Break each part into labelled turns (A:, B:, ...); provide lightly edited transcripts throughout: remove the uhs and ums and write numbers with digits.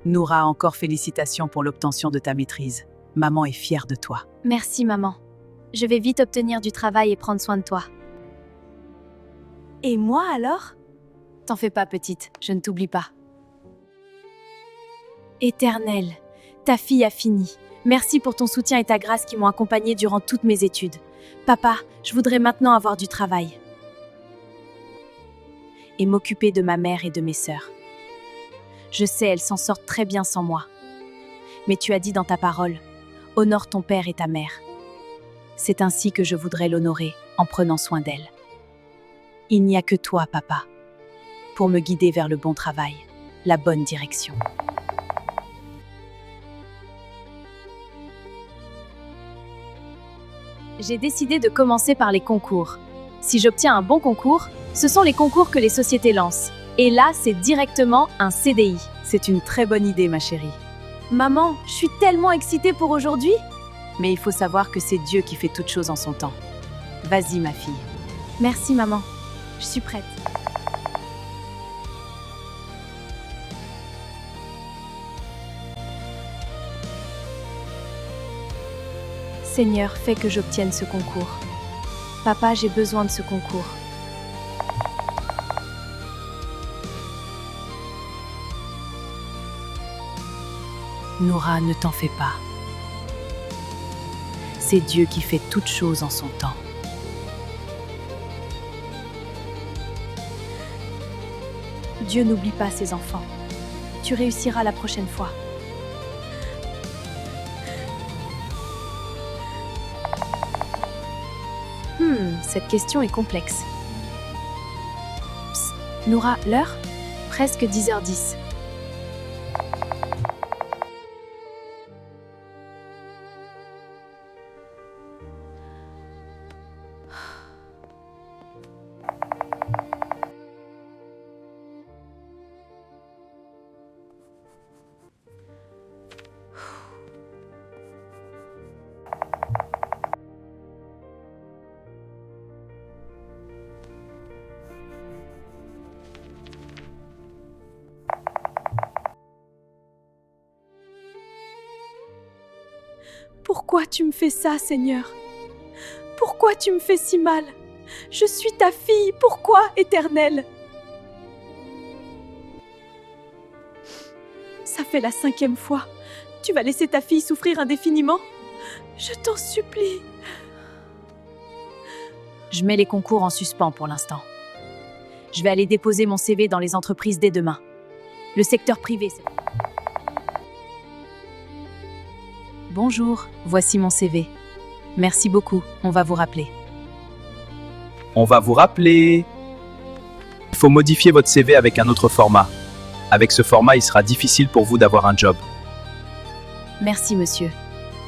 A: Noura, encore félicitations pour l'obtention de ta maîtrise. Maman est fière de toi.
B: Merci, maman. Je vais vite obtenir du travail et prendre soin de toi. Et moi alors? T'en fais pas, petite, je ne t'oublie pas. Éternel, ta fille a fini. Merci pour ton soutien et ta grâce qui m'ont accompagnée durant toutes mes études. Papa, je voudrais maintenant avoir du travail. Et m'occuper de ma mère et de mes sœurs. Je sais, elles s'en sortent très bien sans moi. Mais tu as dit dans ta parole, honore ton père et ta mère. C'est ainsi que je voudrais l'honorer, en prenant soin d'elle. Il n'y a que toi, papa, pour me guider vers le bon travail, la bonne direction. J'ai décidé de commencer par les concours. Si j'obtiens un bon concours, ce sont les concours que les sociétés lancent. Et là, c'est directement un CDI.
A: C'est une très bonne idée, ma chérie.
B: Maman, je suis tellement excitée pour aujourd'hui.
A: Mais il faut savoir que c'est Dieu qui fait toutes choses en son temps. Vas-y, ma fille.
B: Merci, maman. Je suis prête. Seigneur, fais que j'obtienne ce concours. Papa, j'ai besoin de ce concours.
A: Noura, ne t'en fais pas. C'est Dieu qui fait toutes choses en son temps.
B: Dieu n'oublie pas ses enfants. Tu réussiras la prochaine fois. Cette question est complexe. Psst, Noura, l'heure? Presque 10h10. Pourquoi tu me fais ça, Seigneur? Pourquoi tu me fais si mal? Je suis ta fille, pourquoi, Éternel? Ça fait la 5e fois. Tu vas laisser ta fille souffrir indéfiniment? Je t'en supplie.
A: Je mets les concours en suspens pour l'instant. Je vais aller déposer mon CV dans les entreprises dès demain. Le secteur privé, c'est... Bonjour, voici mon CV. Merci beaucoup, on va vous rappeler.
C: On va vous rappeler. Il faut modifier votre CV avec un autre format. Avec ce format, il sera difficile pour vous d'avoir un job.
A: Merci, monsieur.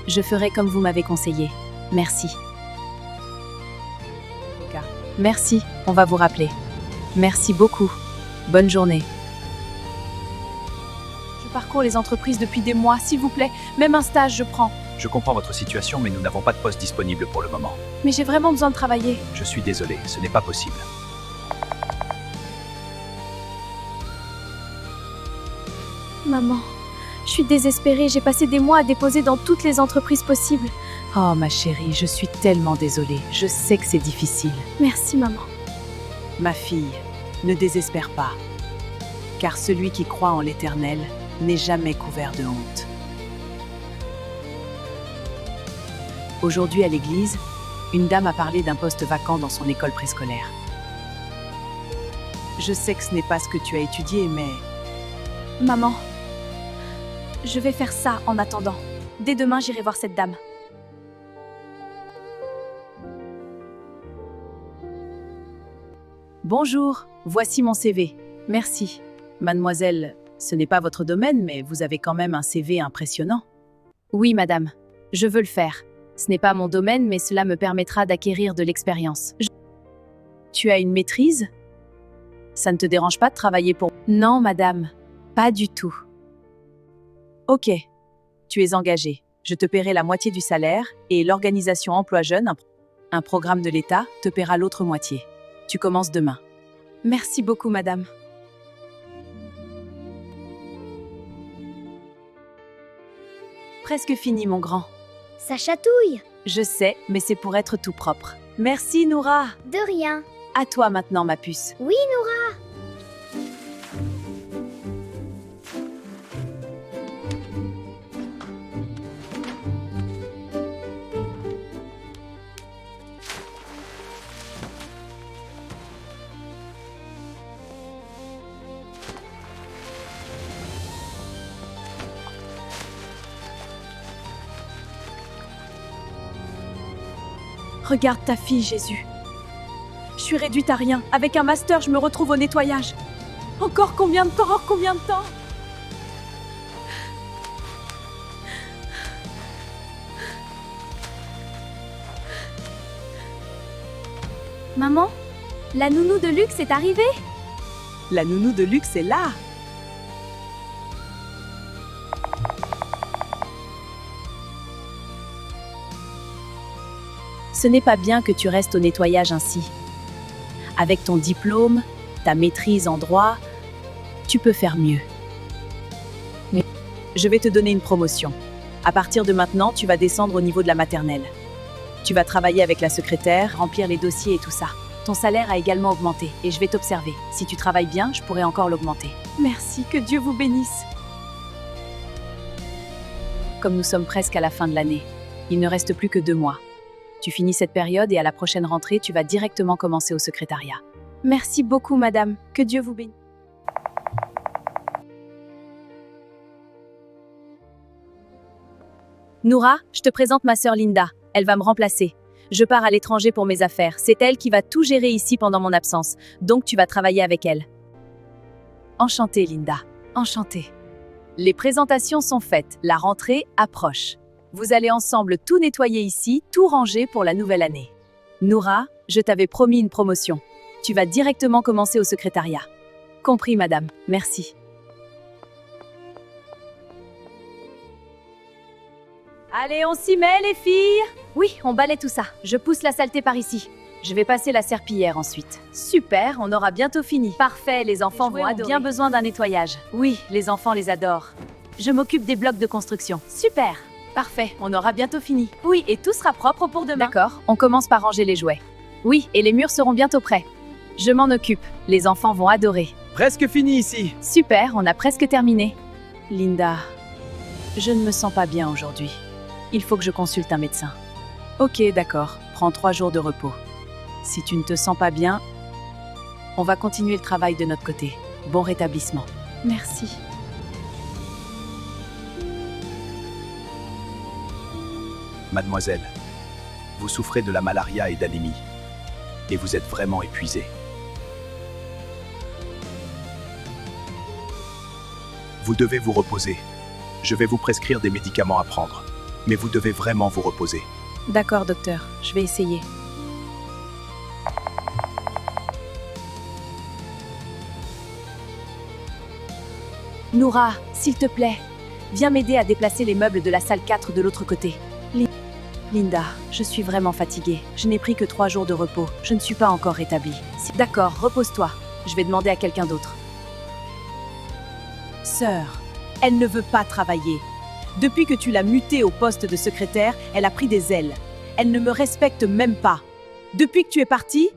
A: Je ferai comme vous m'avez conseillé. Merci. Merci, on va vous rappeler. Merci beaucoup. Bonne journée.
B: Je parcours les entreprises depuis des mois, s'il vous plaît. Même un stage, je prends.
C: Je comprends votre situation, mais nous n'avons pas de poste disponible pour le moment.
B: Mais j'ai vraiment besoin de travailler.
C: Je suis désolé, ce n'est pas possible.
B: Maman, je suis désespérée. J'ai passé des mois à déposer dans toutes les entreprises possibles.
A: Oh, ma chérie, je suis tellement désolée. Je sais que c'est difficile.
B: Merci, maman.
A: Ma fille, ne désespère pas. Car celui qui croit en l'Éternel n'est jamais couvert de honte. Aujourd'hui à l'église, une dame a parlé d'un poste vacant dans son école préscolaire. Je sais que ce n'est pas ce que tu as étudié, mais...
B: Maman, je vais faire ça en attendant. Dès demain, j'irai voir cette dame.
A: Bonjour, voici mon CV. Merci. Mademoiselle, ce n'est pas votre domaine, mais vous avez quand même un CV impressionnant.
B: Oui, madame, je veux le faire. Ce n'est pas mon domaine, mais cela me permettra d'acquérir de l'expérience.
A: Tu as une maîtrise? Ça ne te dérange pas de travailler pour...
B: Non, madame, pas du tout.
A: Ok, tu es engagée. Je te paierai la moitié du salaire et l'organisation Emploi Jeune, un programme de l'État, te paiera l'autre moitié. Tu commences demain.
B: Merci beaucoup, madame.
A: Presque fini, mon grand.
D: Ça chatouille.
A: Je sais, mais c'est pour être tout propre. Merci, Noura.
D: De rien.
A: À toi maintenant, ma puce.
D: Oui, Noura.
A: Regarde ta fille, Jésus. Je suis réduite à rien. Avec un master, je me retrouve au nettoyage. Encore combien de temps? Encore combien de temps?
B: Maman, la nounou de luxe est arrivée.
A: La nounou de luxe est là.
B: Ce n'est pas bien que tu restes au nettoyage ainsi. Avec ton diplôme, ta maîtrise en droit, tu peux faire mieux.
A: Je vais te donner une promotion. À partir de maintenant, tu vas descendre au niveau de la maternelle. Tu vas travailler avec la secrétaire, remplir les dossiers et tout ça. Ton salaire a également augmenté et je vais t'observer. Si tu travailles bien, je pourrai encore l'augmenter. Merci, que Dieu vous bénisse. Comme nous sommes presque à la fin de l'année, il ne reste plus que 2 mois. Tu finis cette période et à la prochaine rentrée, tu vas directement commencer au secrétariat.
B: Merci beaucoup, madame. Que Dieu vous bénisse.
A: Noura, je te présente ma sœur Linda. Elle va me remplacer. Je pars à l'étranger pour mes affaires. C'est elle qui va tout gérer ici pendant mon absence. Donc tu vas travailler avec elle. Enchantée, Linda. Enchantée. Les présentations sont faites. La rentrée approche. Vous allez ensemble tout nettoyer ici, tout ranger pour la nouvelle année. Noura, je t'avais promis une promotion. Tu vas directement commencer au secrétariat. Compris, madame. Merci. Allez, on s'y met, les filles!
B: Oui, on balaie tout ça. Je pousse la saleté par ici.
A: Je vais passer la serpillière ensuite. Super, on aura bientôt fini. Parfait, les enfants vont avoir bien besoin d'un nettoyage. Oui, les enfants les adorent. Je m'occupe des blocs de construction. Super! Parfait, on aura bientôt fini. Oui, et tout sera propre pour demain. D'accord, on commence par ranger les jouets. Oui, et les murs seront bientôt prêts. Je m'en occupe, les enfants vont adorer.
C: Presque fini ici.
A: Super, on a presque terminé. Linda, je ne me sens pas bien aujourd'hui. Il faut que je consulte un médecin. Ok, d'accord, prends 3 jours de repos. Si tu ne te sens pas bien, on va continuer le travail de notre côté. Bon rétablissement.
B: Merci.
C: Mademoiselle, vous souffrez de la malaria et d'anémie. Et vous êtes vraiment épuisée. Vous devez vous reposer. Je vais vous prescrire des médicaments à prendre. Mais vous devez vraiment vous reposer.
A: D'accord, docteur, je vais essayer. Noura, s'il te plaît, viens m'aider à déplacer les meubles de la salle 4 de l'autre côté. Linda, je suis vraiment fatiguée. Je n'ai pris que 3 jours de repos. Je ne suis pas encore rétablie. D'accord, repose-toi. Je vais demander à quelqu'un d'autre. Sœur, elle ne veut pas travailler. Depuis que tu l'as mutée au poste de secrétaire, elle a pris des ailes. Elle ne me respecte même pas. Depuis que tu es partie,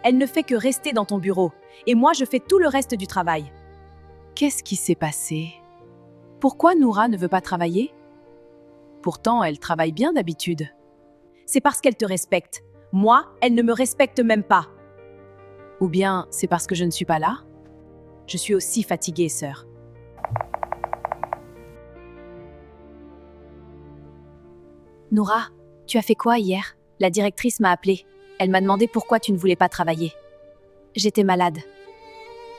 A: elle ne fait que rester dans ton bureau. Et moi, je fais tout le reste du travail. Qu'est-ce qui s'est passé? Pourquoi Noura ne veut pas travailler? Pourtant, elle travaille bien d'habitude. C'est parce qu'elle te respecte. Moi, elle ne me respecte même pas. Ou bien, c'est parce que je ne suis pas là? Je suis aussi fatiguée, sœur.
B: Noura, tu as fait quoi hier? La directrice m'a appelée. Elle m'a demandé pourquoi tu ne voulais pas travailler. J'étais malade.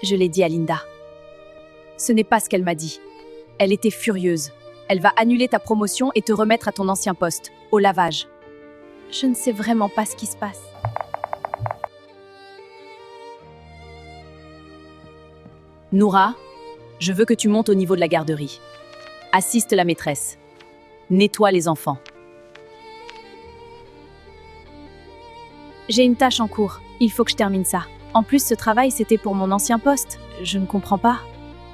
B: Je l'ai dit à Linda.
A: Ce n'est pas ce qu'elle m'a dit. Elle était furieuse. Elle va annuler ta promotion et te remettre à ton ancien poste, au lavage.
B: Je ne sais vraiment pas ce qui se passe.
A: Noura, je veux que tu montes au niveau de la garderie. Assiste la maîtresse. Nettoie les enfants.
B: J'ai une tâche en cours. Il faut que je termine ça. En plus, ce travail, c'était pour mon ancien poste. Je ne comprends pas.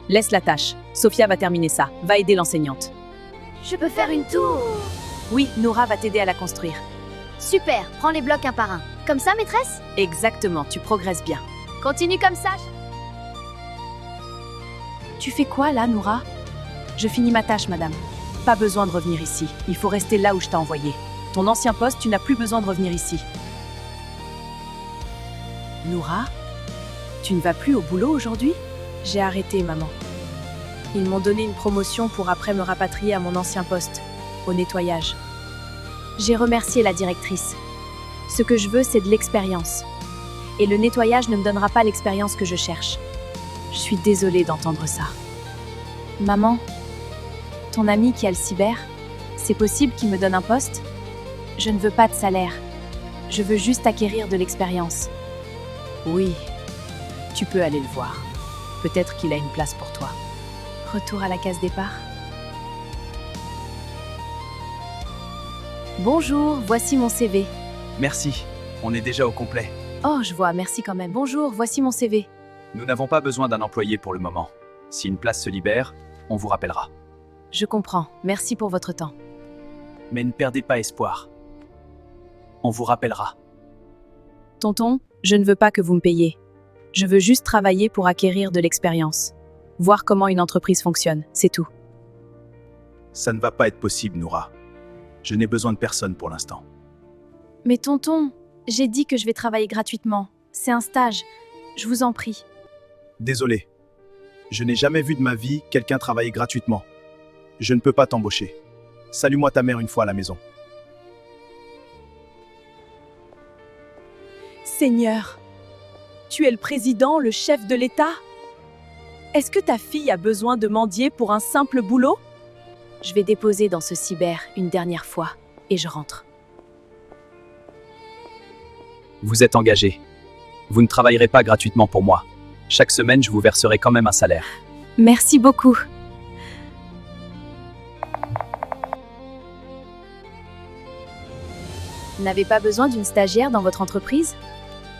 A: Laisse la tâche. Sophia va terminer ça. Va aider l'enseignante.
D: Je peux faire une tour.
A: Oui, Noura va t'aider à la construire.
D: Super, prends les blocs un par un. Comme ça, maîtresse?
A: Exactement, tu progresses bien.
D: Continue comme ça.
B: Tu fais quoi là, Noura?
A: Je finis ma tâche, madame. Pas besoin de revenir ici. Il faut rester là où je t'ai envoyé. Ton ancien poste, tu n'as plus besoin de revenir ici. Noura, tu ne vas plus au boulot aujourd'hui?
B: J'ai arrêté, maman. Ils m'ont donné une promotion pour après me rapatrier à mon ancien poste, au nettoyage. J'ai remercié la directrice. Ce que je veux, c'est de l'expérience. Et le nettoyage ne me donnera pas l'expérience que je cherche. Je suis désolée d'entendre ça. Maman, ton ami qui a le cyber, c'est possible qu'il me donne un poste? Je ne veux pas de salaire. Je veux juste acquérir de l'expérience.
A: Oui, tu peux aller le voir. Peut-être qu'il a une place pour toi.
B: Retour à la case départ.
A: Bonjour, voici mon CV.
C: Merci, on est déjà au complet.
B: Oh, je vois, merci quand même. Bonjour, voici mon CV.
C: Nous n'avons pas besoin d'un employé pour le moment. Si une place se libère, on vous rappellera.
B: Je comprends. Merci pour votre temps.
C: Mais ne perdez pas espoir. On vous rappellera.
B: Tonton, je ne veux pas que vous me payiez. Je veux juste travailler pour acquérir de l'expérience. Voir comment une entreprise fonctionne, c'est tout.
C: Ça ne va pas être possible, Noura. Je n'ai besoin de personne pour l'instant.
B: Mais tonton, j'ai dit que je vais travailler gratuitement. C'est un stage. Je vous en prie.
C: Désolé. Je n'ai jamais vu de ma vie quelqu'un travailler gratuitement. Je ne peux pas t'embaucher. Salue-moi ta mère une fois à la maison.
A: Seigneur, tu es le président, le chef de l'État? Est-ce que ta fille a besoin de mendier pour un simple boulot?
B: Je vais déposer dans ce cyber une dernière fois et je rentre.
C: Vous êtes engagé. Vous ne travaillerez pas gratuitement pour moi. Chaque semaine, je vous verserai quand même un salaire.
B: Merci beaucoup. N'avez pas besoin d'une stagiaire dans votre entreprise?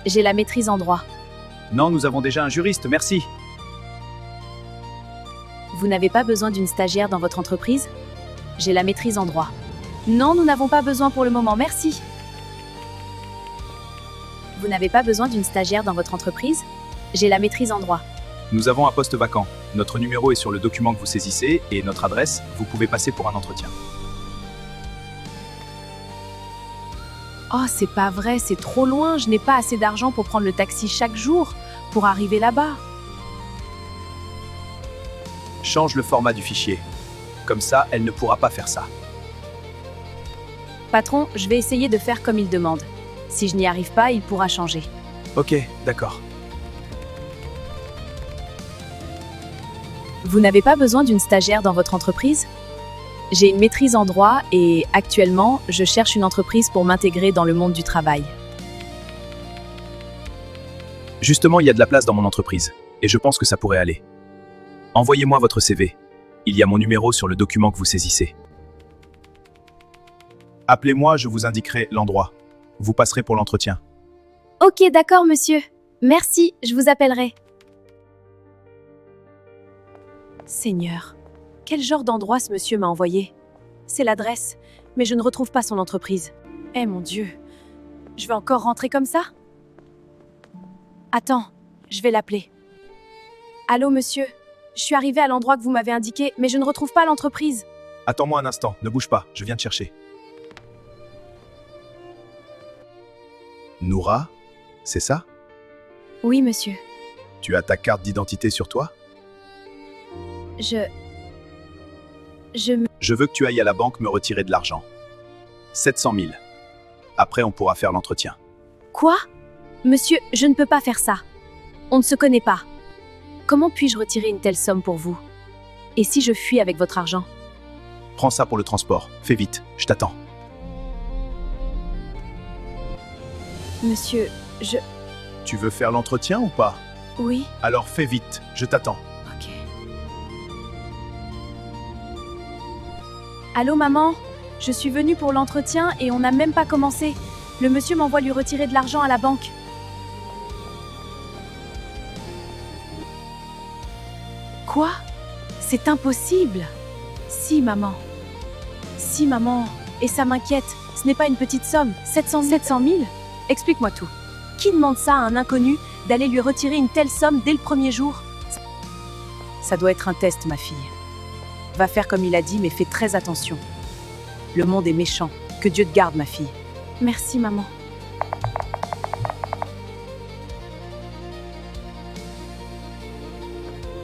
B: J'ai la maîtrise en droit.
C: Non, nous avons déjà un juriste, merci.
B: Vous n'avez pas besoin d'une stagiaire dans votre entreprise? J'ai la maîtrise en droit. Non, nous n'avons pas besoin pour le moment, merci. Vous n'avez pas besoin d'une stagiaire dans votre entreprise? J'ai la maîtrise en droit.
C: Nous avons un poste vacant. Notre numéro est sur le document que vous saisissez et notre adresse, vous pouvez passer pour un entretien.
B: Oh, c'est pas vrai, c'est trop loin, je n'ai pas assez d'argent pour prendre le taxi chaque jour, pour arriver là-bas.
C: Change le format du fichier. Comme ça, elle ne pourra pas faire ça.
B: Patron, je vais essayer de faire comme il demande. Si je n'y arrive pas, il pourra changer.
C: Ok, d'accord.
B: Vous n'avez pas besoin d'une stagiaire dans votre entreprise? J'ai une maîtrise en droit et, actuellement, je cherche une entreprise pour m'intégrer dans le monde du travail.
C: Justement, il y a de la place dans mon entreprise, et je pense que ça pourrait aller. Envoyez-moi votre CV. Il y a mon numéro sur le document que vous saisissez. Appelez-moi, je vous indiquerai l'endroit. Vous passerez pour l'entretien.
B: Ok, d'accord, monsieur. Merci, je vous appellerai.
A: Seigneur, quel genre d'endroit ce monsieur m'a envoyé? C'est l'adresse, mais je ne retrouve pas son entreprise. Eh mon Dieu, je vais encore rentrer comme ça? Attends, je vais l'appeler. Allô, monsieur? Je suis arrivée à l'endroit que vous m'avez indiqué, mais je ne retrouve pas l'entreprise.
C: Attends-moi un instant, ne bouge pas, je viens te chercher. Noura, c'est ça?
B: Oui, monsieur.
C: Tu as ta carte d'identité sur toi?
B: Je
C: Je veux que tu ailles à la banque me retirer de l'argent. 700 000. Après, on pourra faire l'entretien.
B: Quoi? Monsieur, je ne peux pas faire ça. On ne se connaît pas. Comment puis-je retirer une telle somme pour vous? Et si je fuis avec votre argent?
C: Prends ça pour le transport. Fais vite, je t'attends.
B: Monsieur,
C: Tu veux faire l'entretien ou pas?
B: Oui,
C: Alors fais vite, je t'attends.
B: ok. Allô, maman? Je suis venue pour l'entretien et on n'a même pas commencé. Le monsieur m'envoie lui retirer de l'argent à la banque.
A: Quoi? C'est impossible. Si, maman.
B: Merci, maman. Et ça m'inquiète. Ce n'est pas une petite somme. 700 000 Explique-moi tout. Qui demande ça à un inconnu d'aller lui retirer une telle somme dès le premier jour?
A: Ça doit être un test, ma fille. Va faire comme il a dit, mais fais très attention. Le monde est méchant. Que Dieu te garde, ma fille.
B: Merci, maman.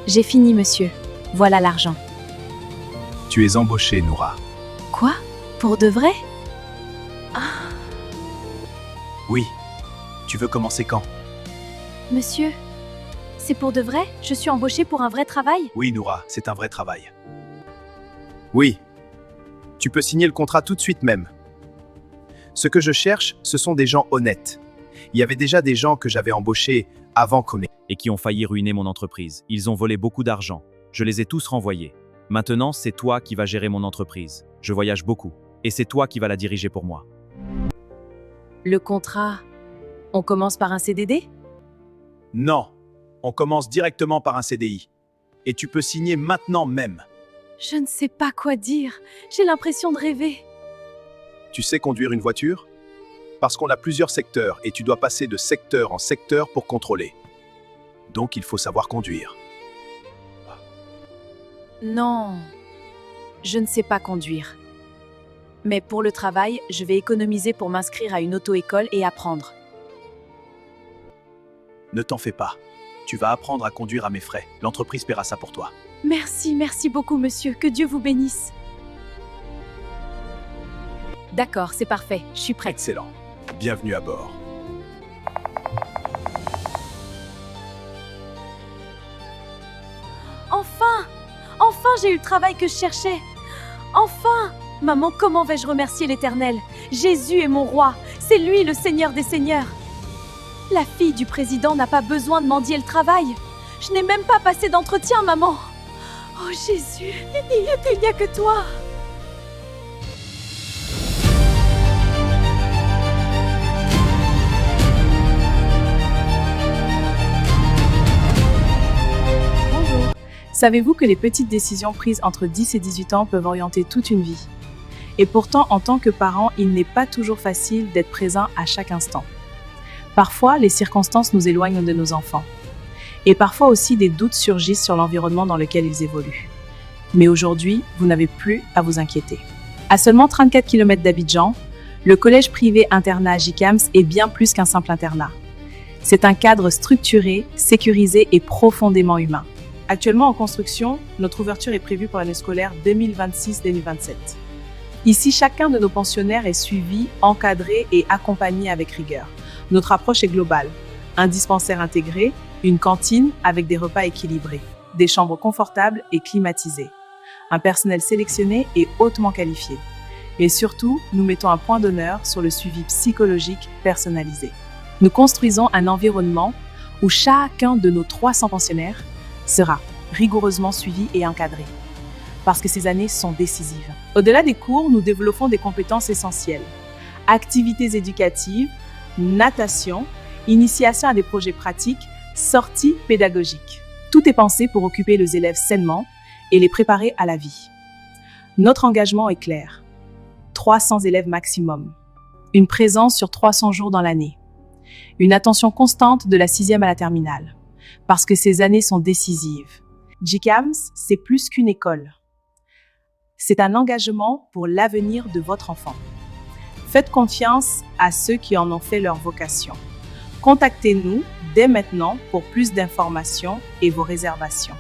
B: J'ai fini, monsieur. Voilà l'argent.
C: Tu es embauchée, Noura.
B: Quoi? Pour de vrai?
C: Oui. Tu veux commencer quand?
B: Monsieur, c'est pour de vrai? Je suis embauchée pour un vrai travail?
C: Oui, Noura, c'est un vrai travail. Oui. Tu peux signer le contrat tout de suite même. Ce que je cherche, ce sont des gens honnêtes. Il y avait déjà des gens que j'avais embauchés avant qu'on ait...
E: Et qui ont failli ruiner mon entreprise. Ils ont volé beaucoup d'argent. Je les ai tous renvoyés. Maintenant, c'est toi qui vas gérer mon entreprise. Je voyage beaucoup. Et c'est toi qui vas la diriger pour moi.
A: Le contrat, on commence par un CDD?
C: Non. On commence directement par un CDI. Et tu peux signer maintenant même.
B: Je ne sais pas quoi dire. J'ai l'impression de rêver.
C: Tu sais conduire une voiture? Parce qu'on a plusieurs secteurs et tu dois passer de secteur en secteur pour contrôler. Donc il faut savoir conduire.
A: Non, je ne sais pas conduire. Mais pour le travail, je vais économiser pour m'inscrire à une auto-école et apprendre.
C: Ne t'en fais pas. Tu vas apprendre à conduire à mes frais. L'entreprise paiera ça pour toi.
B: Merci beaucoup, monsieur. Que Dieu vous bénisse.
A: D'accord, c'est parfait. Je suis prête.
C: Excellent. Bienvenue à bord.
B: Enfin, j'ai eu le travail que je cherchais. Enfin! Maman, comment vais-je remercier l'Éternel? Jésus est mon roi. C'est lui le Seigneur des Seigneurs. La fille du président n'a pas besoin de mendier le travail. Je n'ai même pas passé d'entretien, maman. Oh Jésus, il n'y a que toi.
F: Savez-vous que les petites décisions prises entre 10 et 18 ans peuvent orienter toute une vie? Et pourtant, en tant que parent, il n'est pas toujours facile d'être présent à chaque instant. Parfois, les circonstances nous éloignent de nos enfants. Et parfois aussi, des doutes surgissent sur l'environnement dans lequel ils évoluent. Mais aujourd'hui, vous n'avez plus à vous inquiéter. À seulement 34 km d'Abidjan, le collège privé internat JCAMS est bien plus qu'un simple internat. C'est un cadre structuré, sécurisé et profondément humain. Actuellement en construction, notre ouverture est prévue pour l'année scolaire 2026-2027. Ici, chacun de nos pensionnaires est suivi, encadré et accompagné avec rigueur. Notre approche est globale. Un dispensaire intégré, une cantine avec des repas équilibrés, des chambres confortables et climatisées, un personnel sélectionné et hautement qualifié. Et surtout, nous mettons un point d'honneur sur le suivi psychologique personnalisé. Nous construisons un environnement où chacun de nos 300 pensionnaires sera rigoureusement suivi et encadré, parce que ces années sont décisives. Au-delà des cours, nous développons des compétences essentielles. Activités éducatives, natation, initiation à des projets pratiques, sorties pédagogiques. Tout est pensé pour occuper les élèves sainement et les préparer à la vie. Notre engagement est clair. 300 élèves maximum. Une présence sur 300 jours dans l'année. Une attention constante de la 6e à la terminale. Parce que ces années sont décisives. JCAMS, c'est plus qu'une école. C'est un engagement pour l'avenir de votre enfant. Faites confiance à ceux qui en ont fait leur vocation. Contactez-nous dès maintenant pour plus d'informations et vos réservations.